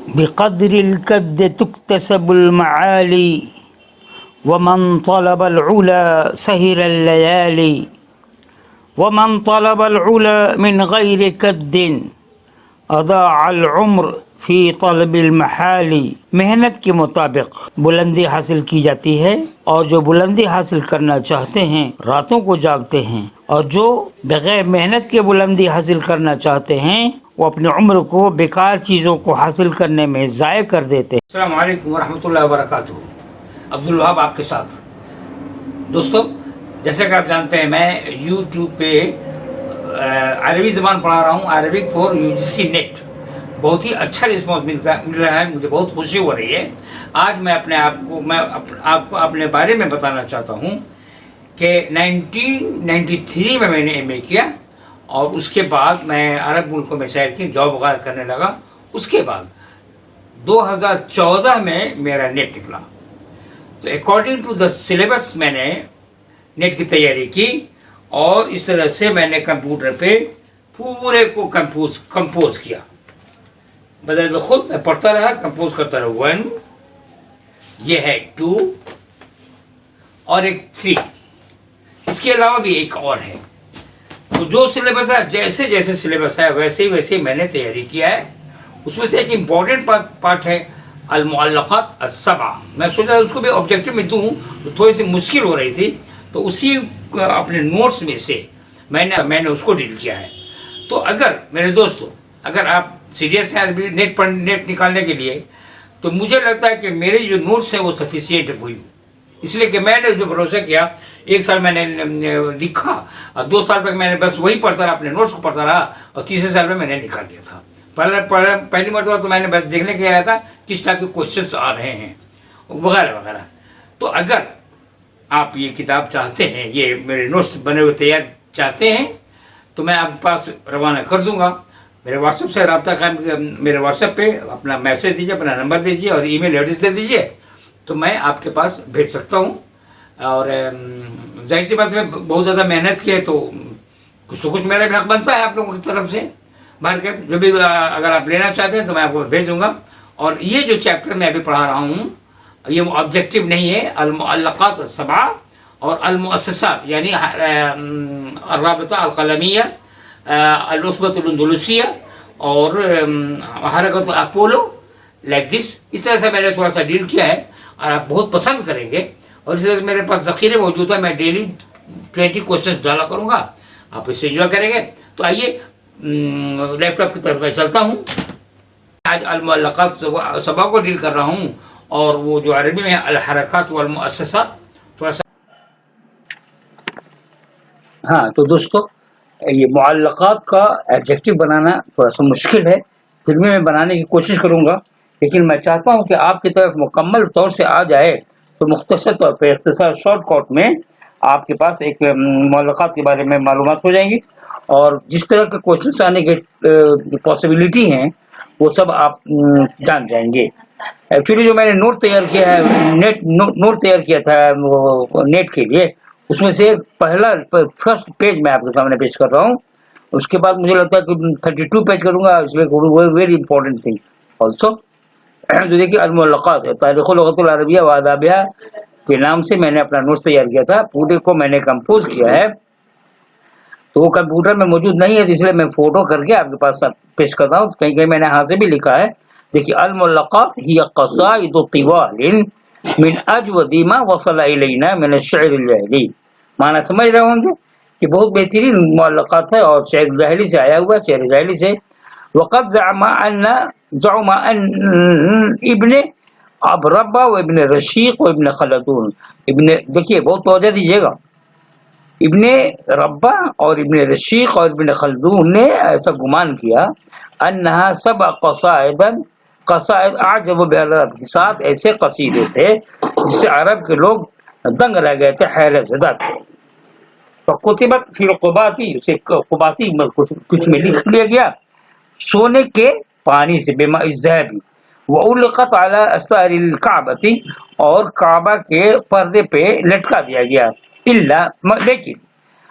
بقدر الكد تكتسب المعالي ومن طلب العلا سهر الليالي ومن طلب العلا من غير كد اضاع العمر فی طلب المحالی. محنت کے مطابق بلندی حاصل کی جاتی ہے، اور جو بلندی حاصل کرنا چاہتے ہیں راتوں کو جاگتے ہیں، اور جو بغیر محنت کے بلندی حاصل کرنا چاہتے ہیں وہ اپنی عمر کو بیکار چیزوں کو حاصل کرنے میں ضائع کر دیتے ہیں. السلام علیکم ورحمۃ اللہ وبرکاتہ. عبدالوہاب آپ کے ساتھ. دوستو، جیسا کہ آپ جانتے ہیں میں یوٹیوب پہ عربی زبان پڑھا رہا ہوں، عربک فور UGC نیٹ. بہت ہی اچھا رسپانس مل رہا ہے، مجھے بہت خوشی ہو رہی ہے. آج میں آپ کو اپنے بارے میں بتانا چاہتا ہوں کہ 1993 میں نے MA کیا، اور اس کے بعد میں عرب ملکوں میں سیر کی، جاب وغیرہ کرنے لگا. اس کے بعد 2014 میں میرا نیٹ نکلا. تو اکارڈنگ ٹو دا سلیبس میں نے نیٹ کی تیاری کی، اور اس طرح سے میں نے کمپیوٹر پہ پورے کو کمپوز کیا. بدل خود میں پڑھتا رہا، کمپوز کرتا رہا. 1 یہ ہے، 2 اور ایک 3. اس کے علاوہ بھی ایک اور ہے. تو جو سلیبس ہے، جیسے جیسے سلیبس ہے ویسے ہی میں نے تیاری کیا ہے. اس میں سے ایک امپورٹنٹ پارٹ ہے المعلقات السبع. میں سوچا اس کو بھی آبجیکٹو میں دوں، تو تھوڑی سی مشکل ہو رہی تھی، تو اسی اپنے نوٹس میں سے میں نے اس کو ڈیل کیا ہے. تو اگر میرے دوستو، اگر آپ سیریس ہیں عربی نیٹ نکالنے کے لیے، تو مجھے لگتا ہے کہ میرے جو نوٹس ہیں وہ سفیشینٹ ہوئی، اس لیے کہ میں نے جو بھروسہ کیا. 1 سال میں نے لکھا، اور 2 سال تک میں نے بس وہی پڑھتا رہا، اپنے نوٹس کو پڑھتا رہا، اور تیسرے سال میں نے نکال لیا تھا. پہلی مرتبہ تو میں نے بس دیکھنے کے آیا تھا کس ٹائپ کے کوشچنس آ رہے ہیں وغیرہ وغیرہ. تو اگر آپ یہ کتاب چاہتے ہیں، یہ میرے نوٹس بنے ہوئے تیار چاہتے ہیں، تو میں آپ کے پاس روانہ کر دوں گا. میرے واٹس ایپ سے رابطہ قائم، میرے واٹس ایپ پہ اپنا میسج دیجیے، اپنا نمبر دیجیے اور ای میل ایڈریس دے دیجیے، تو میں آپ کے پاس بھیج سکتا ہوں. اور ظاہر سی بات ہے، بہت زیادہ محنت کی ہے تو کچھ تو کچھ میرا بھی حق بنتا ہے آپ لوگوں کی طرف سے. باہر کے جو بھی اگر آپ لینا چاہتے ہیں تو میں آپ کو بھیج دوں گا. اور یہ جو چیپٹر میں ابھی پڑھا رہا ہوں، یہ آبجیکٹو نہیں ہے. المعلقات السبع اور المؤسسات، یعنی الرابطہ القلمیہ، العصبۃ الاندلسیہ، اور حرکت اپولو، لائک دس. اس طرح سے میں نے تھوڑا سا ڈیل کیا ہے، اور آپ بہت پسند کریں گے. اور اس طرح سے میرے پاس ذخیرے موجود ہیں، میں ڈیلی 20 کوشچنس ڈالا کروں گا، آپ اس سے انجوائے کریں گے. تو آئیے لیپ ٹاپ کی طرف میں چلتا ہوں. آج المعلقات سبع کو ڈیل کر رہا ہوں، اور وہ جو عربی میں الحرکات والمؤسسات تھوڑا سا. ہاں تو دوستو، یہ معلقات کا ایڈجیکٹو بنانا تھوڑا سا مشکل ہے، پھر بھی میں بنانے کی کوشش کروں گا. لیکن میں چاہتا ہوں کہ آپ کی طرف مکمل طور سے آ جائے، تو مختصر طور پہ اختصار شارٹ کٹ میں آپ کے پاس ایک معلقات کے بارے میں معلومات ہو جائیں گی، اور جس طرح کے کوشچنس آنے کی پاسبلٹی ہیں وہ سب آپ جان جائیں گے. ایکچولی جو میں نے نوٹ تیار کیا ہے، نوٹ تیار کیا تھا نیٹ کے لیے، اس میں سے پہلا فرسٹ پیج میں آپ کے سامنے پیش کر رہا ہوں. اس کے بعد مجھے لگتا ہے کہ 32 پیج کروں گا. اس میں ویری امپورٹنٹ تھنگ آلسو. جو دیکھیے، المعلقات ہے، تاریخ اللغۃ العربیہ و آدابها کے نام سے میں نے اپنا نوٹ تیار کیا تھا. پورے کو میں نے کمپوز کیا ہے، تو وہ کمپیوٹر میں موجود نہیں ہے، اس لیے میں فوٹو کر کے آپ کے پاس پیش کرتا ہوں. کہیں کہیں میں نے ہاتھ سے بھی لکھا ہے. دیکھیے، المعلقات ہی قصائد طوال من اجود ما وصل الینا من الشعر الجاہلی. معنی سمجھ رہے ہوں گے کہ بہت بہترین معلقات ہے، اور شعر جاہلی سے آیا ہوا، شعر جاہلی سے. وقد زعم ان ابن اب ربا و ابن رشیق و ابن خلدون. دیکھیے بہت توجہ دیجیے گا، ابن ربا اور ابن رشیق اور ابن خلدون نے ایسا گمان کیا، انہا سبع قصائد اعجب بالعرب، کے ساتھ ایسے قصیدے تھے جس سے عرب کے لوگ دنگ رہ گئے تھے، حیرت زدہ تھے. فکتبت فی القباتی، اسے قباتی کچھ میں لکھ لیا گیا سونے کے پانی سے، بما الذهب. وعلقت على استار الكعبۃ، اور کعبہ کے پردے پہ لٹکا دیا گیا. لیکن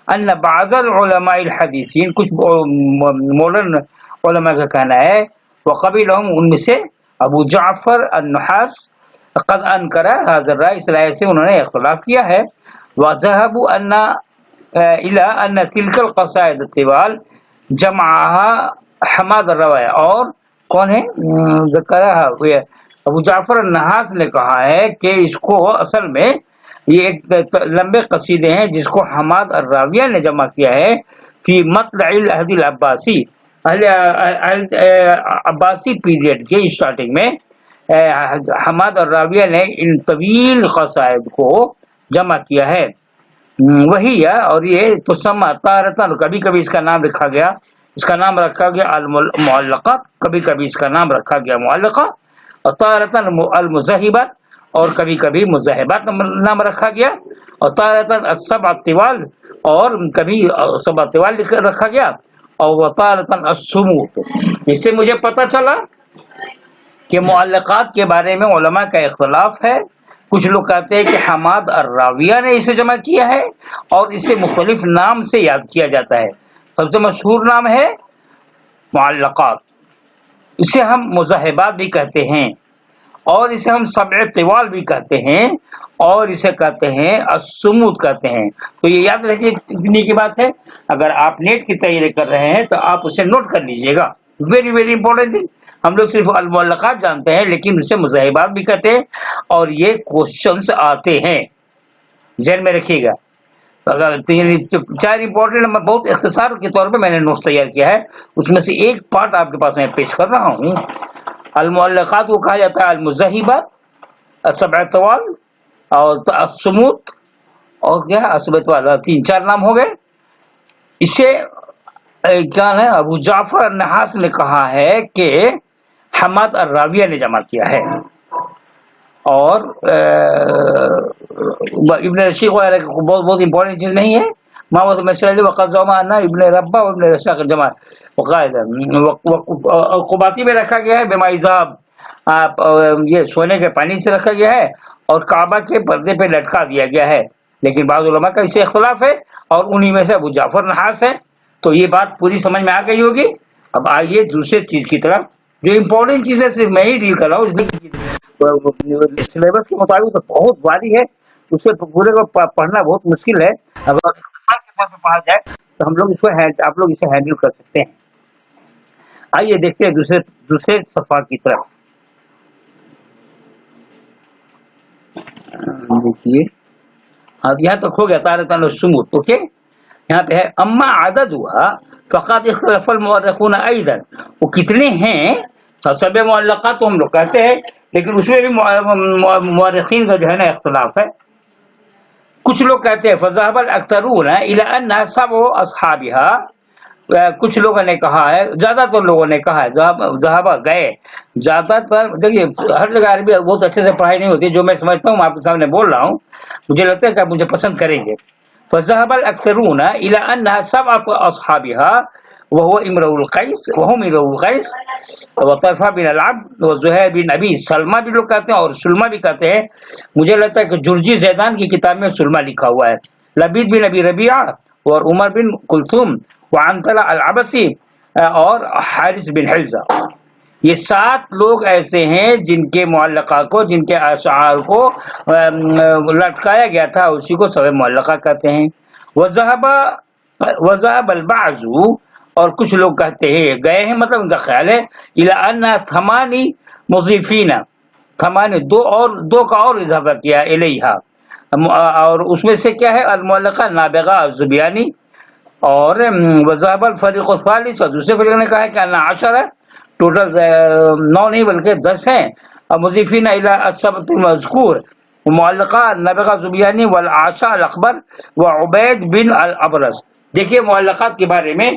ان بعض العلماء الحدیثین، کچھ ماڈرن علماء کا کہنا ہے، وقبلهم، ان میں سے ابو جعفر النحاس قد انکر حاضر رائے، اس رائے سے انہوں نے اختلاف کیا ہے. وذهبوا ان الى ان تلك القصائد الطوال جمعها حماد الرواية. اور کون ہے ذکرہ ابو جعفر النحاس نے کہا ہے کہ اس کو اصل میں یہ ایک لمبے قصیدے ہیں جس کو حماد الراویہ نے جمع کیا ہے فی مطلع العہد العباسی، عباسی پیریڈ کے اسٹارٹنگ میں حماد الراویہ نے ان طویل قصائد کو جمع کیا ہے. وہی ہے، اور یہ تسمى تارتاً، کبھی کبھی اس کا نام رکھا گیا، اس کا نام رکھا گیا المعلقات، کبھی کبھی اس کا نام رکھا گیا معلقہ، اور تارتاً المذہبات، اور کبھی کبھی مذہبات نام رکھا گیا، اور تارتاً السبع الطوال، اور کبھی سبع طوال رکھا گیا، اور تارتاً الصمود. اس سے مجھے پتہ چلا کہ معلقات کے بارے میں علماء کا اختلاف ہے. کچھ لوگ کہتے ہیں کہ حماد الراویہ نے اسے جمع کیا ہے اور اسے مختلف نام سے یاد کیا جاتا ہے. سب سے مشہور نام ہے معلقات، اسے ہم مذہبات بھی کہتے ہیں، اور اسے ہم سبع طوال بھی کہتے ہیں، اور اسے کہتے ہیں الصمود کہتے ہیں. تو یہ یاد رکھیے اتنی کی بات ہے. اگر آپ نیٹ کی تیاری کر رہے ہیں تو آپ اسے نوٹ کر لیجئے گا. Very very important thing. ہم لوگ صرف المعلقات جانتے ہیں لیکن اسے مذہبات بھی کہتے ہیں، اور یہ کوشچنز آتے ہیں، ذہن میں رکھیے گا. اگر چار امپورٹنٹ، میں بہت اختصار کے طور پہ میں نے نوٹس تیار کیا ہے، اس میں سے ایک پارٹ آپ کے پاس میں پیش کر رہا ہوں. المعلقات کو کہا جاتا ہے المذہبات، السبع طوال، اور الصمود، اور کیا السبع طوال، 3-4 نام ہو گئے. اسے کیا ہے ابو جعفر النحاس نے کہا ہے کہ حماد الراویہ نے جمع کیا ہے. اور ابن رشید بہت امپورٹنٹ چیز نہیں ہے. محمد مسعود وقت زما انا ابن ربا و ابن رشاق جمع وقاعدہ قباتی میں رکھا گیا ہے، بما اذاب، یہ سونے کے پانی سے رکھا گیا ہے، اور کعبہ کے پردے پہ لٹکا دیا گیا ہے. لیکن بعض علماء کا اس سے اختلاف ہے، اور انہی میں سے ابو جعفر نحاس ہے. تو یہ بات پوری سمجھ میں آ گئی ہوگی. اب آئیے دوسرے چیز کی طرف. جو امپورٹنٹ چیز ہے صرف میں ہی ڈیل کر رہا ہوں، اس لیے سلیبس کے مطابق تو بہت واری ہے، اسے پورے کو پڑھنا بہت مشکل ہے. اگر اختصار کے طور پہ پڑھا جائے تو ہم لوگ اس کو آپ لوگ اسے ہینڈل کر سکتے ہیں. آئیے دیکھتے ہیں دوسرے صفحہ کی طرف. دیکھیے اب یہاں تک ہو گیا تارتاً الصمود. اوکے، یہاں پہ ہے اما عدد ہوا فقط اختلف المؤرخون ایضا. وہ کتنے ہیں؟ سبع معلقات تو ہم لوگ کہتے ہیں، لیکن اس میں بھی مؤرخین کا جو ہے نا اختلاف ہے. کچھ لوگ کہتے ہیں فذهب الاکثرون الى ان 7 اصحابها. کچھ لوگوں نے کہا ہے، زیادہ تر لوگوں نے کہا ہے ذهب گئے. زیادہ تر دیکھیے ہر جگہ عربی بہت اچھے سے پڑھائی نہیں ہوتی. جو میں سمجھتا ہوں میں آپ کے سامنے بول رہا ہوں، مجھے لگتا ہے کہ آپ مجھے پسند کریں گے. فذهب الاکثرون الى انها 7 اصحابها وهو امرؤ القیس، وهم امرؤ القیس وطرفہ بن العبد وزہیر بن ابی سلمہ بھی لوگ کہتے ہیں، اور سلمہ بھی کہتے ہیں. مجھے لگتا ہے کہ جرجی زیدان کی کتاب میں سلمہ لکھا ہوا ہے. لبید بن ابی ربیعہ اور عمر بن کلثوم وعنتلہ العبسی اور حارث بن حلزہ. یہ 7 لوگ ایسے ہیں جن کے معلقات کو، جن کے اشعار کو لٹکایا گیا تھا، اسی کو سبع معلقہ کہتے ہیں. وذهب البعض، اور کچھ لوگ کہتے ہیں گئے ہیں، مطلب ان کا خیال ہے الى ان 8 مضیفین، 8 دو کا اور اضافہ کیا الیہا، اور اس میں سے کیا ہے المعلقہ نابغہ الزبیانی. اور وذهب الفریق الثالث، اور دوسرے فریق نے کہا ہے کہ ان 10 ٹوٹل 9 نہیں بلکہ 10 ہیں. مضیفین الی السبت المذکور، معلقہ نابغہ زبیانی والعاشا الاخبر وعبید بن الابرز. دیکھیے معلقات کے بارے میں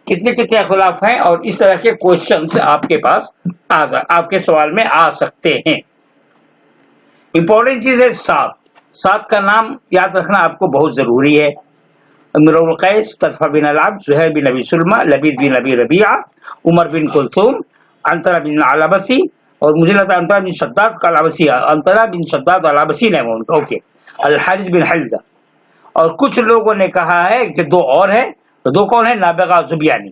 کتنے اختلاف ہیں، اور اس طرح کے کوشچنز آپ کے پاس آپ کے سوال میں آ سکتے ہیں. امپورٹنٹ چیز ہے 7 کا نام یاد رکھنا آپ کو بہت ضروری ہے. امرؤ القیس، طرفہ بن العبد، زہیر بن ابی سلمہ، لبید بن ابی ربیعہ، عمر بن کلثوم، عنترہ بن العبسی، اور مجھے لگتا ہے عنترہ بن شداد کا العبسی، عنترہ بن شداد العبسی نے وہ اوکے، الحارث بن حلزہ. اور کچھ لوگوں نے کہا ہے کہ 2 اور ہیں. تو 2 کون ہیں؟ نابغہ زبیانی.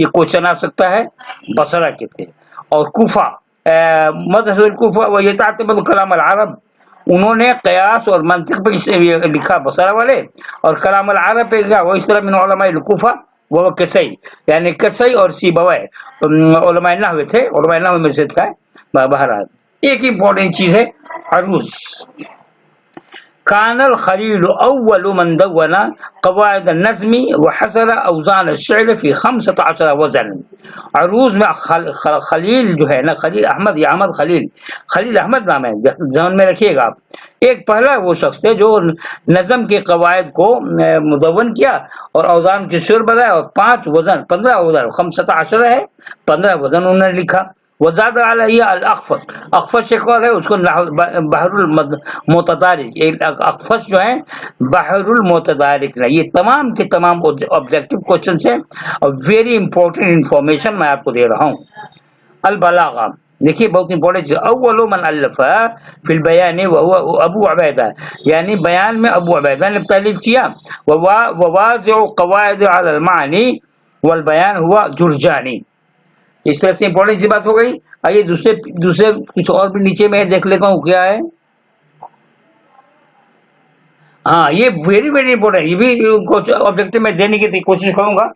یہ کوشچن آ سکتا ہے. بصرہ کے تھے. اور کوفہ مدرسۃ الکوفہ و یتعتمد کلام العرب، انہوں نے قیاس اور منطق پہ لکھا بصرہ والے، اور کلام العرب پہ لکھا. وہ اس طرح من علماء الکوفہ وہ کسئی، یعنی کسئی اور سیبویہ علماء نحو تھے، علماء نحو میں سے تھا. بہرحال ایک امپورٹنٹ چیز ہے عروض. كان الخليل أول من دون قواعد النظم وحصر أوزان الشعر في 15 وزن. عروض میں خلیل جو ہے نا، خلیل احمد یا احمد خلیل احمد نام ہے، ذہن میں رکھیے گا آپ. ایک پہلا وہ شخص تھے جو نظم کے قواعد کو مدون کیا اور اوزان کی شعر بنایا، اور 5 وزن 15 وزن 15 ہے، 15 وزن انہوں نے لکھا. وزاد علیہ الاخفش ایک اور ہے، اس کو بحر المتدارک، اخفش جو ہے بحر المتدارک. یہ تمام کے تمام آبجیکٹو کوشچنس ہیں اور ویری امپورٹنٹ انفارمیشن میں آپ کو دے رہا ہوں. البلاغہ دیکھیے بہت امپورٹنٹ. اول من الف فی البیان وهو ابو عبیدہ، یعنی بیان میں ابو عبیدہ نے تالیف کیا. وواضع قواعد علی المعانی والبیان ہوا جرجانی. اس طرح سے امپورٹنٹ سی بات ہو گئی. آئیے دوسرے کچھ اور بھی نیچے میں دیکھ لیتا ہوں کیا ہے. ہاں یہ ویری ویری امپورٹنٹ، یہ بھی آبجیکٹو میں دینے کی کوشش کروں گا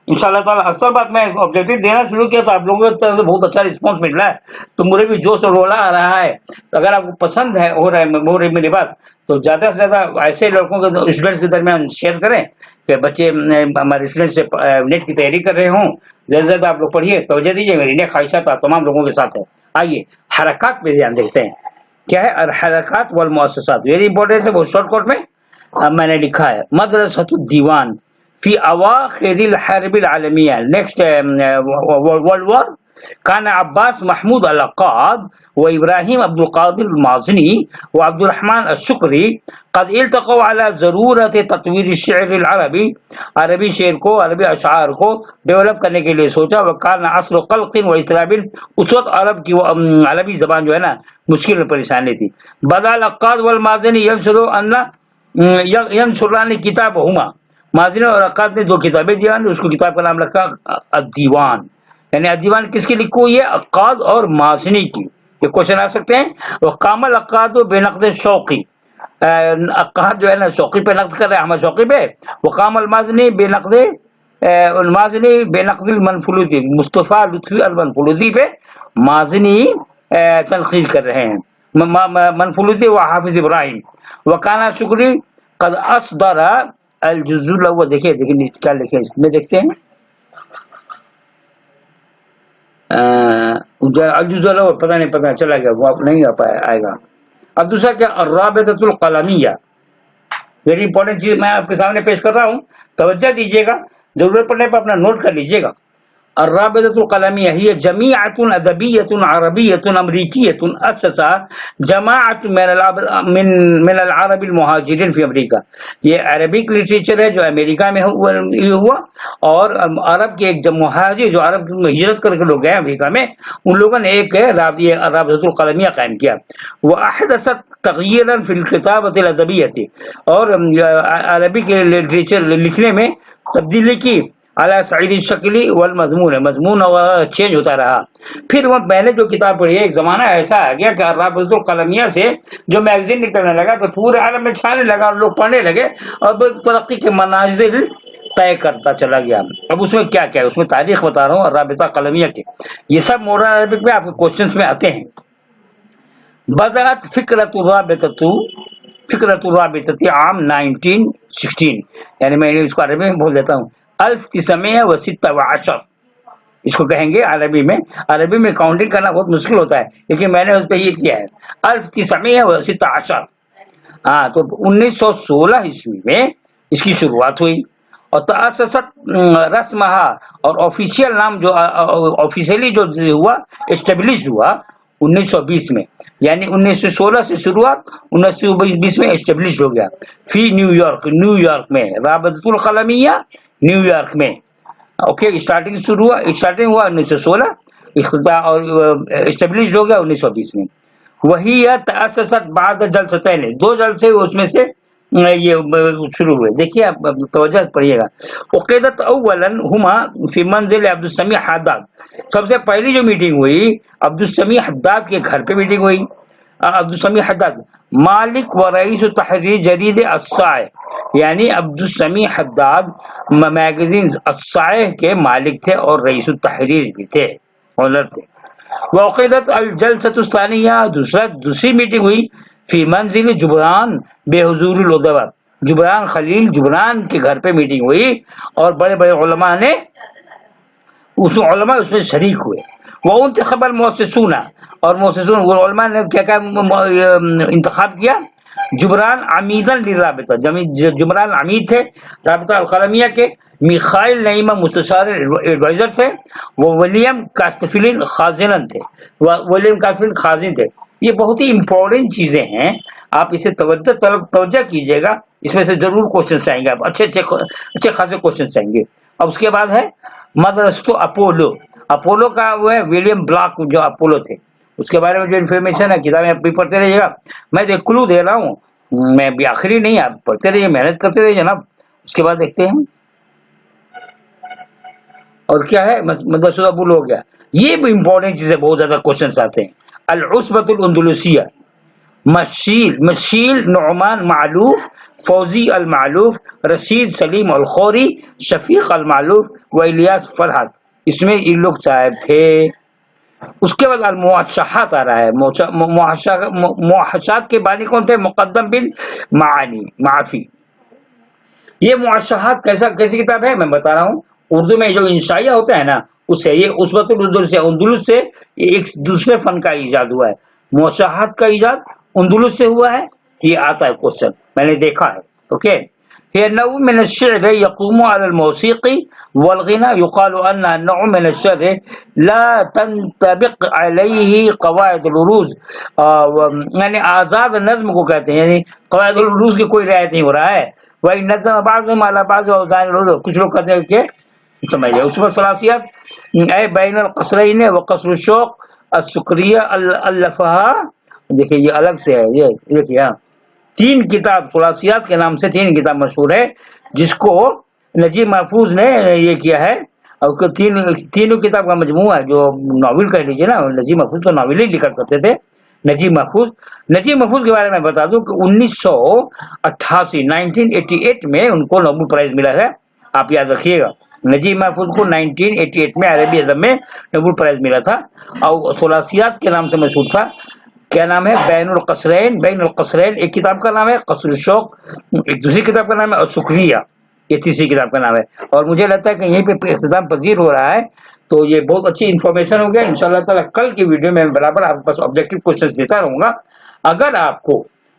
انشاءاللہ تعالیٰ. اکثر بات میں آبجیکٹو دینا شروع کیا تو آپ لوگوں کو بہت اچھا رسپانس مل رہا ہے، تو مجھے بھی جوش اور رولا آ رہا ہے. اگر آپ کو پسند ہے ہو رہی میری بات تو زیادہ سے زیادہ ایسے لڑکوں کے اسٹوڈنٹس کے درمیان شیئر کریں کہ بچے ہمارے اسٹوڈنٹ سے نیٹ کی تیاری کر رہے ہوں. زیادہ سے زیادہ آپ لوگ پڑھیے، توجہ دیجیے. میری نیک خواہشات آپ تمام لوگوں کے ساتھ ہے. آئیے حرکات پہ دھیان دیکھتے ہیں. کیا ہے الحرکات والمؤسسات، ویری امپورٹنٹ ہے. وہ شارٹ کٹ میں نے لکھا ہے. مدرسۃ الدیوان فی اواخر الحرب العالمیہ، نیکسٹ ورلڈ وار. كان عباس محمود العقاد وإبراهيم عبد القادر المازني وعبد الرحمن الشقري قد التقوا على ضرورة تطوير الشعر العربي، عربی شعر کو، عربی اشعار کو ڈیولپ کرنے کے لیے سوچا. وكان عصر قلق واضطراب، اس وقت عرب کی عربی زبان جو ہے نا مشکل پریشانی تھی. بدأ العقاد والمازني ینشران کتابہما، مازنی اور عقاد نے 2 کتابیں دیوان، اس کو کتاب کا نام رکھا الدیوان. یعنی الدیوان کس کی لکھی ہوئی ہے؟ عقاد اور مازنی کی. یہ کوشچن آ سکتے ہیں. وقام العقاد بے نقد شوقی، عقاد جو ہے نا شوقی پہ نقد کر رہے ہیں، احمد شوقی پہ. وقام المازنی بے نقد المنفلوطی، مصطفیٰ لطفی المنفلوطی پہ مازنی تنقید کر رہے ہیں. منفلوطی و حافظ ابراہیم. وکانا شکری قد اصدر الجزء الاول. دیکھیے کیا لکھے اس میں، دیکھتے ہیں. الجزء الاول پتہ چلا گیا، وہ نہیں آئے گا. اب دوسرا کیا؟ الرابطۃ القلمیہ. ویری امپورٹنٹ چیز میں آپ کے سامنے پیش کر رہا ہوں، توجہ دیجیے گا. ضرورت پڑنے پر اپنا نوٹ کر لیجیے گا. الرابطة القلمية هي جميعة أدبية عربية أمريكية أسسها جماعة من العرب المهاجرين في أمريكا. یہ عربک لٹریچر ہے جو امریکہ میں ہوا، اور عرب کے ایک مہاجر جو عرب ہجرت کر کے لوگ گئے امریکہ میں، ان لوگوں نے ایک رابطة القلمية قائم کیا. وأحدثت تغييرا في الكتابة الأدبية، اور عربی کے لٹریچر لکھنے میں تبدیلی کی. اعلیٰ سعید شکلی والمضمون، مضمون چینج ہوتا رہا. پھر وہ میں نے جو کتاب پڑھی ہے، ایک زمانہ ایسا آ گیا کہ رابطۃ القلمیہ سے جو میگزین نکلنے لگا تو پورے عالم میں چھانے لگا اور لوگ پڑھنے لگے، اور ترقی کے منازل طے کرتا چلا گیا. اب اس میں کیا ہے، اس میں تاریخ بتا رہا ہوں رابطہ قلمیہ کے. یہ سب ماڈرن عربک میں آپ کے کوشچنس میں آتے ہیں. بدأت فکرۃ الرابطہ عام 1916، یعنی میں اس کو عربی میں بول دیتا ہوں 1916، اس کو کہیں گے عربی میں. عربی میں کاؤنٹنگ کرنا بہت مشکل ہوتا ہے، لیکن میں نے اس پہ یہ کیا ہے 1916. ہاں تو 1916 عیسوی میں اس کی شروعات ہوئی. اور تأسست رسمہا، اور آفیشیل نام جو آفیشیلی جو ہوا اسٹیبلشڈ ہوا 1920 میں، یعنی 1916 سے شروعات 1920 میں اسٹیبلشڈ ہو گیا. فی نیو یارک میں رابطۃ القلمیہ نیو یارک میں. اوکے، اسٹارٹنگ ہوا 1916 اور اسٹیبلشڈ ہو گیا 1920 میں. وہی تأسست بعد جلستین، 2 جلسے اس میں سے یہ شروع ہوئے. دیکھیے آپ توجہ پڑھیے گا. عقیدت اولاً ہما فی منزل عبد السمیع حداد. سب سے پہلی جو میٹنگ ہوئی عبد السمیع حداد کے گھر پہ میٹنگ ہوئی. عبد السمیع حداد مالک و رئیس تحریر جرید الصاع، یعنی عبد السمیع حداد میگزین الصاع کے مالک تھے اور رئیس التحریر بھی تھے، اونر تھے. وعقیدت الجلسۃ الثانیہ، دوسری میٹنگ ہوئی فی منزل جبران بے حضور الادبا. جبران خلیل جبران کے گھر پہ میٹنگ ہوئی اور بڑے بڑے علماء نے اس میں شریک ہوئے. وہ انتخاب المؤسسون، اور مؤسسون وہ علماء نے کیا انتخاب کیا. جبران عمیداً للرابطہ، جبران عمید تھے رابطہ القلمیہ کے. میخائیل نعیمہ مستشار ایڈوائزر تھے. وہ ولیم کاسٹفیلن خازن تھے. یہ بہت ہی امپورٹنٹ چیزیں ہیں، آپ اسے توجہ کیجیے گا. اس میں سے ضرور کوشچنس آئیں گے، آپ اچھے خاصے کوشچنس آئیں گے. اب اس کے بعد ہے مدرسہ اپولو کا وہ ہے ولیم بلاک جو اپولو تھے، اس کے بارے میں جو انفارمیشن ہے کتابیں آپ بھی پڑھتے رہیے گا. میں ایک کلو دے رہا ہوں، میں بھی آخری نہیں، آپ پڑھتے رہیے، محنت کرتے رہیے جناب. اس کے بعد دیکھتے ہیں اور کیا ہے مدرسہ اپولو ہو گیا. یہ بھی امپورٹنٹ چیز ہے، بہت زیادہ کوشچنس آتے ہیں. العصبۃ الاندلسیہ، مشیل نعمان معلوف، فوزی المعلوف، رشید سلیم الخوری، شفیق المعلوف و الیاس فرحت، اس میں یہ لوگ صاحب تھے. اس کے بعد المواشحات آ رہا ہے. مواشحات کے بانی کون تھے؟ مقدم بن معافی. یہ مواشحات کیسی کتاب ہے میں بتا رہا ہوں. اردو میں جو انشائیہ ہوتا ہے نا، اس سے یہ عصبۃ الاندلس سے ایک دوسرے فن کا ایجاد ہوا ہے. مواشحات کا ایجاد اندلس سے ہوا ہے، یہ آتا ہے کوشچن، میں نے دیکھا ہے. اوکے. هي نوع من الشعر يقوم على الموسيقى والغناء. يقال أن النوع من الشعر لا تنطبق عليه قواعد العروض، یعنی آزاد نظم کو کہتے ہیں، یعنی قواعد العروض کی کوئی رعایت نہیں ہو رہا ہے. وہی نظم بعضهم على بعض اوزان العروض، کچھ لوگ کہتے ہیں کہ سمجھ لیں. اس میں ثلاثیات اے بین القصرین و قصر الشوق السکریہ الفہا. دیکھیے یہ الگ سے ہے، یہ دیکھیے تین کتاب ثلاثیات کے نام سے تین کتاب مشہور ہے، جس کو نجیب محفوظ نے یہ کیا ہے. اور تینوں کتاب کا مجموعہ ہے، جو ناول کہہ لیجیے نا. نجیب محفوظ تو ناول ہی لکھا کرتے تھے. نجیب محفوظ کے بارے میں بتا دوں کہ 1988 میں ان کو نوبل پرائز ملا ہے. آپ یاد رکھیے گا، نجیب محفوظ کو 1988 میں عربی ادب میں نوبل پرائز ملا تھا، اور ثلاثیات کے نام سے مشہور تھا. کیا نام ہے؟ بین القصرین ایک کتاب کا نام ہے، قصر الشوق ایک دوسری کتاب کا نام ہے، اور سکریہ یہ تیسری کتاب کا نام ہے. اور مجھے لگتا ہے کہ یہیں پہ اختتام پذیر ہو رہا ہے. تو یہ بہت اچھی انفارمیشن ہو گیا. انشاءاللہ تعالی کل کی ویڈیو میں برابر آپ کے پاس آبجیکٹیو کوشچنس دیتا رہوں گا. اگر آپ کو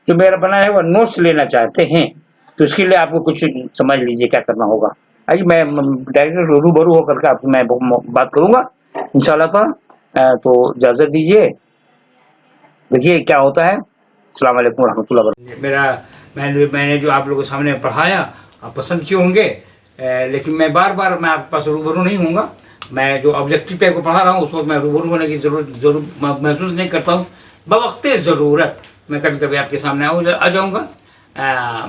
جو میرا بنایا ہوا نوٹس لینا چاہتے ہیں تو اس کے لیے آپ کو کچھ سمجھ لیجیے کیا کرنا ہوگا. آئیے میں ڈائریکٹ روبرو ہو کر کے آپ سے میں بات کروں گا انشاءاللہ تعالی. تو اجازت دیجیے، دیکھیے کیا ہوتا ہے. السلام علیکم ورحمۃ اللہ وبرکاتہ. میں نے جو آپ لوگوں کے سامنے پڑھایا آپ پسند کیے ہوں گے، لیکن میں بار میں آپ کے پاس روبرو نہیں ہوں گا. میں جو آبجیکٹیو پہ کو پڑھا رہا ہوں اس وقت میں روبرو ہونے کی ضرورت محسوس نہیں کرتا ہوں. بوقت ضرورت میں کبھی کبھی آپ کے سامنے آ جاؤں گا.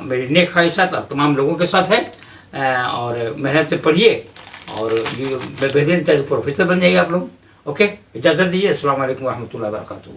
میری نیک خواہشات آپ تمام لوگوں کے ساتھ ہے، اور محنت سے پڑھیے اور بہترین پروفیسر بن جائیے آپ لوگ. اوکے، اجازت دیجیے. السلام علیکم ورحمۃ اللہ وبرکاتہ.